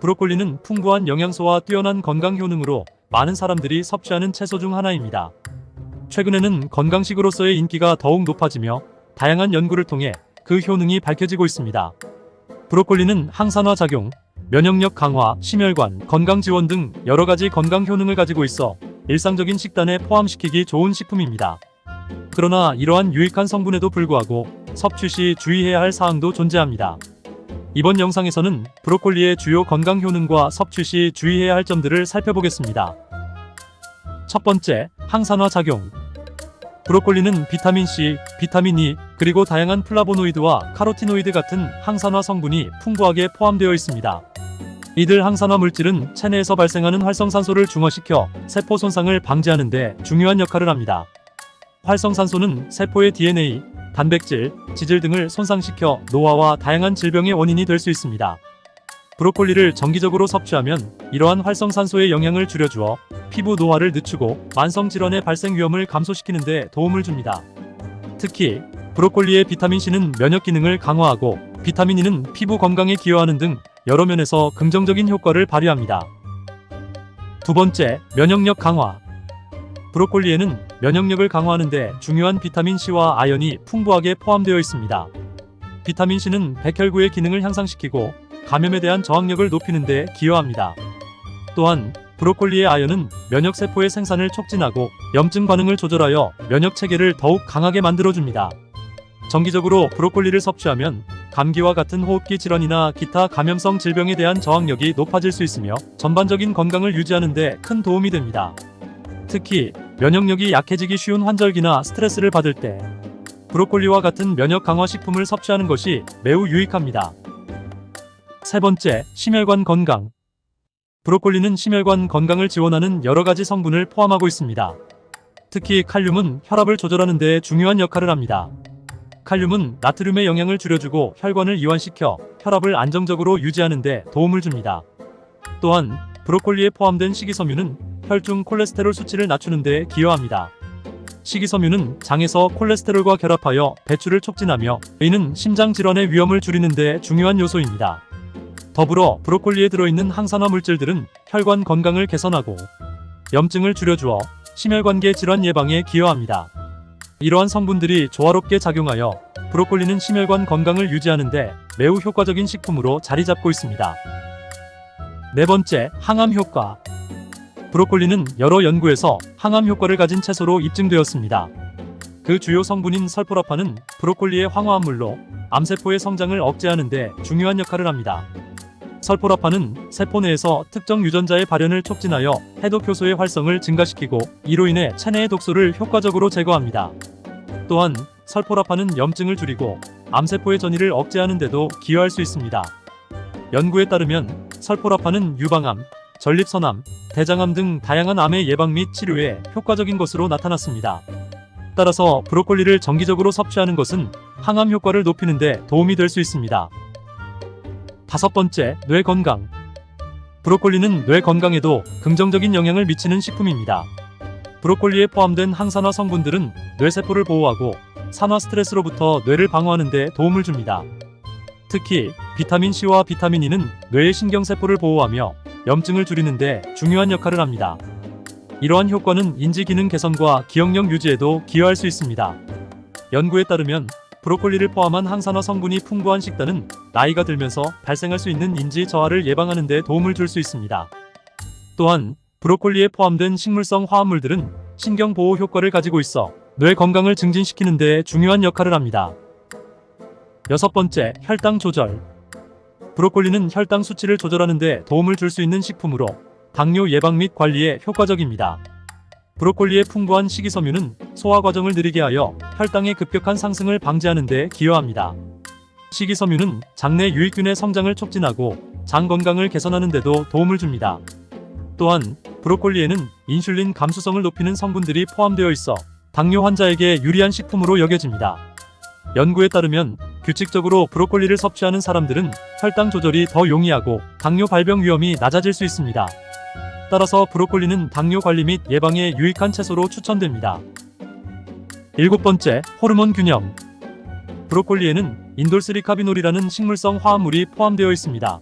브로콜리는 풍부한 영양소와 뛰어난 건강 효능으로 많은 사람들이 섭취하는 채소 중 하나입니다. 최근에는 건강식으로서의 인기가 더욱 높아지며 다양한 연구를 통해 그 효능이 밝혀지고 있습니다. 브로콜리는 항산화 작용, 면역력 강화, 심혈관, 건강 지원 등 여러 가지 건강 효능을 가지고 있어 일상적인 식단에 포함시키기 좋은 식품입니다. 그러나 이러한 유익한 성분에도 불구하고 섭취 시 주의해야 할 사항도 존재합니다. 이번 영상에서는 브로콜리의 주요 건강 효능과 섭취 시 주의해야 할 점들을 살펴보겠습니다. 첫 번째, 항산화 작용. 브로콜리는 비타민 C, 비타민 E, 그리고 다양한 플라보노이드와 카로티노이드 같은 항산화 성분이 풍부하게 포함되어 있습니다. 이들 항산화 물질은 체내에서 발생하는 활성산소를 중화시켜 세포 손상을 방지하는 데 중요한 역할을 합니다. 활성산소는 세포의 DNA, 단백질, 지질 등을 손상시켜 노화와 다양한 질병의 원인이 될 수 있습니다. 브로콜리를 정기적으로 섭취하면 이러한 활성산소의 영향을 줄여주어 피부 노화를 늦추고 만성 질환의 발생 위험을 감소시키는 데 도움을 줍니다. 특히 브로콜리의 비타민C는 면역 기능을 강화하고 비타민 E는 피부 건강에 기여하는 등 여러 면에서 긍정적인 효과를 발휘합니다. 두 번째, 면역력 강화. 브로콜리에는 면역력을 강화하는 데 중요한 비타민C와 아연이 풍부하게 포함되어 있습니다. 비타민C는 백혈구의 기능을 향상시키고 감염에 대한 저항력을 높이는 데 기여합니다. 또한 브로콜리의 아연은 면역세포의 생산을 촉진하고 염증 반응을 조절하여 면역 체계를 더욱 강하게 만들어줍니다. 정기적으로 브로콜리를 섭취하면 감기와 같은 호흡기 질환이나 기타 감염성 질병에 대한 저항력이 높아질 수 있으며 전반적인 건강을 유지하는 데 큰 도움이 됩니다. 특히 면역력이 약해지기 쉬운 환절기나 스트레스를 받을 때 브로콜리와 같은 면역 강화 식품을 섭취하는 것이 매우 유익합니다. 세 번째, 심혈관 건강. 브로콜리는 심혈관 건강을 지원하는 여러 가지 성분을 포함하고 있습니다. 특히 칼륨은 혈압을 조절하는 데 중요한 역할을 합니다. 칼륨은 나트륨의 영향을 줄여주고 혈관을 이완시켜 혈압을 안정적으로 유지하는 데 도움을 줍니다. 또한 브로콜리에 포함된 식이섬유는 혈중 콜레스테롤 수치를 낮추는 데 기여합니다. 식이섬유는 장에서 콜레스테롤과 결합하여 배출을 촉진하며 이는 심장 질환의 위험을 줄이는 데 중요한 요소입니다. 더불어 브로콜리에 들어있는 항산화 물질들은 혈관 건강을 개선하고 염증을 줄여주어 심혈관계 질환 예방에 기여합니다. 이러한 성분들이 조화롭게 작용하여 브로콜리는 심혈관 건강을 유지하는 데 매우 효과적인 식품으로 자리 잡고 있습니다. 네 번째, 항암 효과. 브로콜리는 여러 연구에서 항암 효과를 가진 채소로 입증되었습니다. 그 주요 성분인 설포라판은 브로콜리의 황화합물로 암세포의 성장을 억제하는 데 중요한 역할을 합니다. 설포라판은 세포 내에서 특정 유전자의 발현을 촉진하여 해독 효소의 활성을 증가시키고 이로 인해 체내의 독소를 효과적으로 제거합니다. 또한 설포라판은 염증을 줄이고 암세포의 전이를 억제하는 데도 기여할 수 있습니다. 연구에 따르면 설포라판은 유방암, 전립선암, 대장암 등 다양한 암의 예방 및 치료에 효과적인 것으로 나타났습니다. 따라서 브로콜리를 정기적으로 섭취하는 것은 항암 효과를 높이는 데 도움이 될 수 있습니다. 다섯 번째, 뇌 건강. 브로콜리는 뇌 건강에도 긍정적인 영향을 미치는 식품입니다. 브로콜리에 포함된 항산화 성분들은 뇌세포를 보호하고 산화 스트레스로부터 뇌를 방어하는 데 도움을 줍니다. 특히 비타민C와 비타민 E는 뇌의 신경세포를 보호하며 염증을 줄이는 데 중요한 역할을 합니다. 이러한 효과는 인지 기능 개선과 기억력 유지에도 기여할 수 있습니다. 연구에 따르면 브로콜리를 포함한 항산화 성분이 풍부한 식단은 나이가 들면서 발생할 수 있는 인지 저하를 예방하는 데 도움을 줄 수 있습니다. 또한 브로콜리에 포함된 식물성 화합물들은 신경 보호 효과를 가지고 있어 뇌 건강을 증진시키는 데 중요한 역할을 합니다. 여섯 번째, 혈당 조절. 브로콜리는 혈당 수치를 조절하는 데 도움을 줄 수 있는 식품으로 당뇨 예방 및 관리에 효과적입니다. 브로콜리의 풍부한 식이섬유는 소화 과정을 느리게 하여 혈당의 급격한 상승을 방지하는 데 기여합니다. 식이섬유는 장내 유익균의 성장을 촉진하고 장 건강을 개선하는 데도 도움을 줍니다. 또한 브로콜리에는 인슐린 감수성을 높이는 성분들이 포함되어 있어 당뇨 환자에게 유리한 식품으로 여겨집니다. 연구에 따르면 규칙적으로 브로콜리를 섭취하는 사람들은 혈당 조절이 더 용이하고 당뇨 발병 위험이 낮아질 수 있습니다. 따라서 브로콜리는 당뇨 관리 및 예방에 유익한 채소로 추천됩니다. 일곱 번째, 호르몬 균형. 브로콜리에는 인돌스리카비놀이라는 식물성 화합물이 포함되어 있습니다.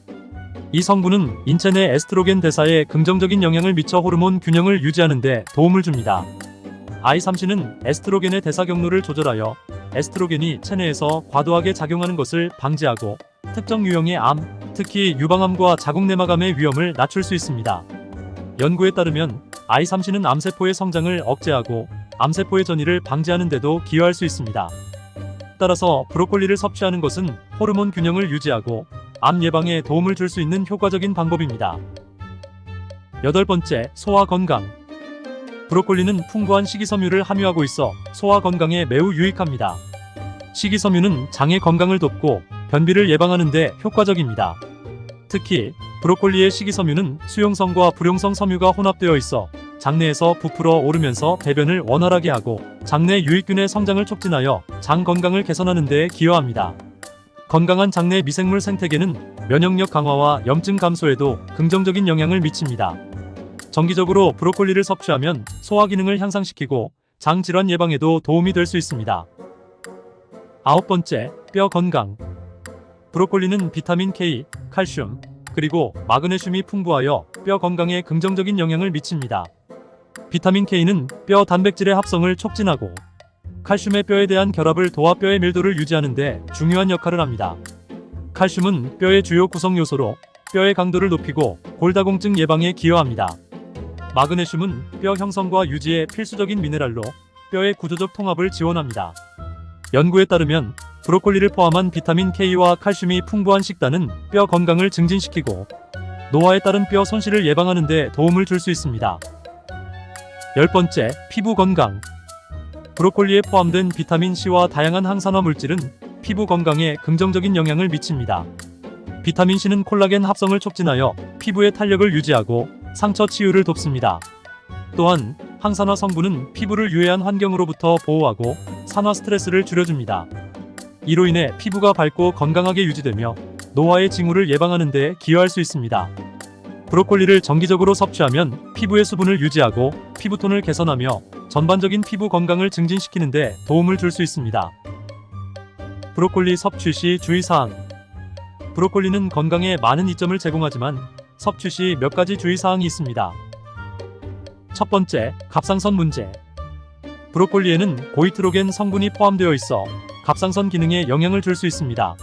이 성분은 인체 내 에스트로겐 대사에 긍정적인 영향을 미쳐 호르몬 균형을 유지하는 데 도움을 줍니다. 아이삼신은 에스트로겐의 대사 경로를 조절하여 에스트로겐이 체내에서 과도하게 작용하는 것을 방지하고 특정 유형의 암, 특히 유방암과 자궁내막암의 위험을 낮출 수 있습니다. 연구에 따르면 아이삼신은 암세포의 성장을 억제하고 암세포의 전이를 방지하는 데도 기여할 수 있습니다. 따라서 브로콜리를 섭취하는 것은 호르몬 균형을 유지하고 암 예방에 도움을 줄 수 있는 효과적인 방법입니다. 8번째, 소화 건강. 브로콜리는 풍부한 식이섬유를 함유하고 있어 소화 건강에 매우 유익합니다. 식이섬유는 장의 건강을 돕고 변비를 예방하는 데 효과적입니다. 특히 브로콜리의 식이섬유는 수용성과 불용성 섬유가 혼합되어 있어 장내에서 부풀어 오르면서 배변을 원활하게 하고 장내 유익균의 성장을 촉진하여 장 건강을 개선하는 데 기여합니다. 건강한 장내 미생물 생태계는 면역력 강화와 염증 감소에도 긍정적인 영향을 미칩니다. 정기적으로 브로콜리를 섭취하면 소화 기능을 향상시키고 장 질환 예방에도 도움이 될 수 있습니다. 9번째, 뼈 건강. 브로콜리는 비타민 K, 칼슘, 그리고 마그네슘이 풍부하여 뼈 건강에 긍정적인 영향을 미칩니다. 비타민 K는 뼈 단백질의 합성을 촉진하고 칼슘의 뼈에 대한 결합을 도와 뼈의 밀도를 유지하는 데 중요한 역할을 합니다. 칼슘은 뼈의 주요 구성 요소로 뼈의 강도를 높이고 골다공증 예방에 기여합니다. 마그네슘은 뼈 형성과 유지에 필수적인 미네랄로 뼈의 구조적 통합을 지원합니다. 연구에 따르면 브로콜리를 포함한 비타민 K와 칼슘이 풍부한 식단은 뼈 건강을 증진시키고 노화에 따른 뼈 손실을 예방하는 데 도움을 줄 수 있습니다. 10번째, 피부 건강. 브로콜리에 포함된 비타민 C와 다양한 항산화 물질은 피부 건강에 긍정적인 영향을 미칩니다. 비타민 C는 콜라겐 합성을 촉진하여 피부의 탄력을 유지하고 상처 치유를 돕습니다. 또한 항산화 성분은 피부를 유해한 환경으로부터 보호하고 산화 스트레스를 줄여줍니다. 이로 인해 피부가 밝고 건강하게 유지되며 노화의 징후를 예방하는 데 기여할 수 있습니다. 브로콜리를 정기적으로 섭취하면 피부의 수분을 유지하고 피부톤을 개선하며 전반적인 피부 건강을 증진시키는 데 도움을 줄 수 있습니다. 브로콜리 섭취 시 주의사항. 브로콜리는 건강에 많은 이점을 제공하지만 섭취 시 몇 가지 주의사항이 있습니다. 첫 번째, 갑상선 문제. 브로콜리에는 고이트로겐 성분이 포함되어 있어 갑상선 기능에 영향을 줄 수 있습니다.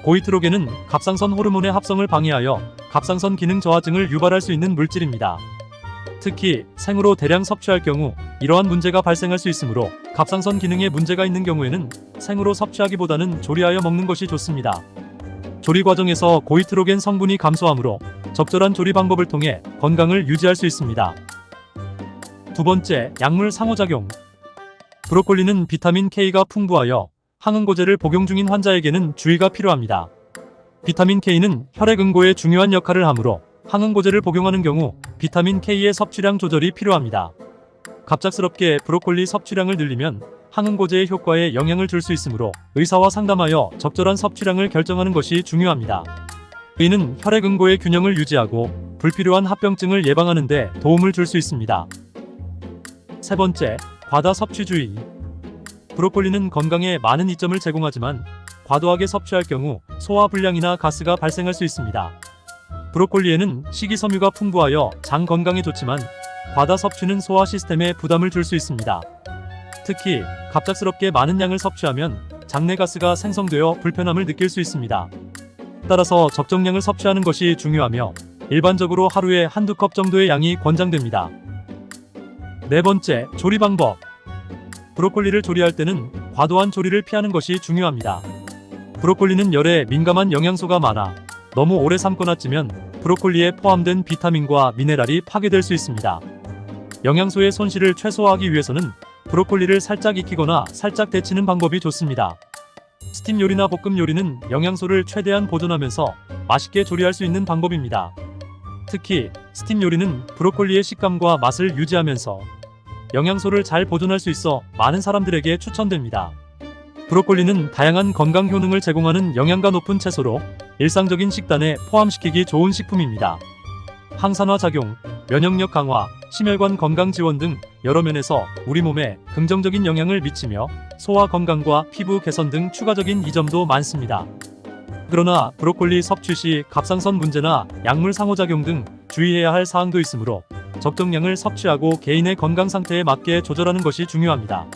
고이트로겐은 갑상선 호르몬의 합성을 방해하여 갑상선 기능 저하증을 유발할 수 있는 물질입니다. 특히 생으로 대량 섭취할 경우 이러한 문제가 발생할 수 있으므로 갑상선 기능에 문제가 있는 경우에는 생으로 섭취하기보다는 조리하여 먹는 것이 좋습니다. 조리 과정에서 고이트로겐 성분이 감소하므로 적절한 조리 방법을 통해 건강을 유지할 수 있습니다. 두 번째, 약물 상호작용. 브로콜리는 비타민 K가 풍부하여 항응고제를 복용 중인 환자에게는 주의가 필요합니다. 비타민 K는 혈액응고에 중요한 역할을 하므로 항응고제를 복용하는 경우 비타민 K의 섭취량 조절이 필요합니다. 갑작스럽게 브로콜리 섭취량을 늘리면 항응고제의 효과에 영향을 줄 수 있으므로 의사와 상담하여 적절한 섭취량을 결정하는 것이 중요합니다. 이는 혈액응고의 균형을 유지하고 불필요한 합병증을 예방하는 데 도움을 줄 수 있습니다. 세 번째, 과다 섭취 주의. 브로콜리는 건강에 많은 이점을 제공하지만 과도하게 섭취할 경우 소화불량이나 가스가 발생할 수 있습니다. 브로콜리에는 식이섬유가 풍부하여 장 건강에 좋지만 과다 섭취는 소화 시스템에 부담을 줄 수 있습니다. 특히 갑작스럽게 많은 양을 섭취하면 장내 가스가 생성되어 불편함을 느낄 수 있습니다. 따라서 적정량을 섭취하는 것이 중요하며 일반적으로 하루에 한두 컵 정도의 양이 권장됩니다. 네 번째, 조리 방법. 브로콜리를 조리할 때는 과도한 조리를 피하는 것이 중요합니다. 브로콜리는 열에 민감한 영양소가 많아 너무 오래 삶거나 찌면 브로콜리에 포함된 비타민과 미네랄이 파괴될 수 있습니다. 영양소의 손실을 최소화하기 위해서는 브로콜리를 살짝 익히거나 살짝 데치는 방법이 좋습니다. 스팀 요리나 볶음 요리는 영양소를 최대한 보존하면서 맛있게 조리할 수 있는 방법입니다. 특히 스팀 요리는 브로콜리의 식감과 맛을 유지하면서 영양소를 잘 보존할 수 있어 많은 사람들에게 추천됩니다. 브로콜리는 다양한 건강 효능을 제공하는 영양가 높은 채소로 일상적인 식단에 포함시키기 좋은 식품입니다. 항산화 작용, 면역력 강화, 심혈관 건강 지원 등 여러 면에서 우리 몸에 긍정적인 영향을 미치며 소화 건강과 피부 개선 등 추가적인 이점도 많습니다. 그러나 브로콜리 섭취 시 갑상선 문제나 약물 상호작용 등 주의해야 할 사항도 있으므로 적정량을 섭취하고 개인의 건강 상태에 맞게 조절하는 것이 중요합니다.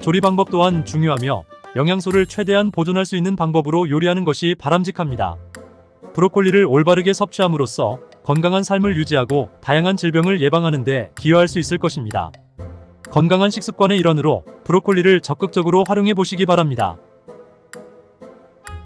조리 방법 또한 중요하며 영양소를 최대한 보존할 수 있는 방법으로 요리하는 것이 바람직합니다. 브로콜리를 올바르게 섭취함으로써 건강한 삶을 유지하고 다양한 질병을 예방하는 데 기여할 수 있을 것입니다. 건강한 식습관의 일환으로 브로콜리를 적극적으로 활용해 보시기 바랍니다.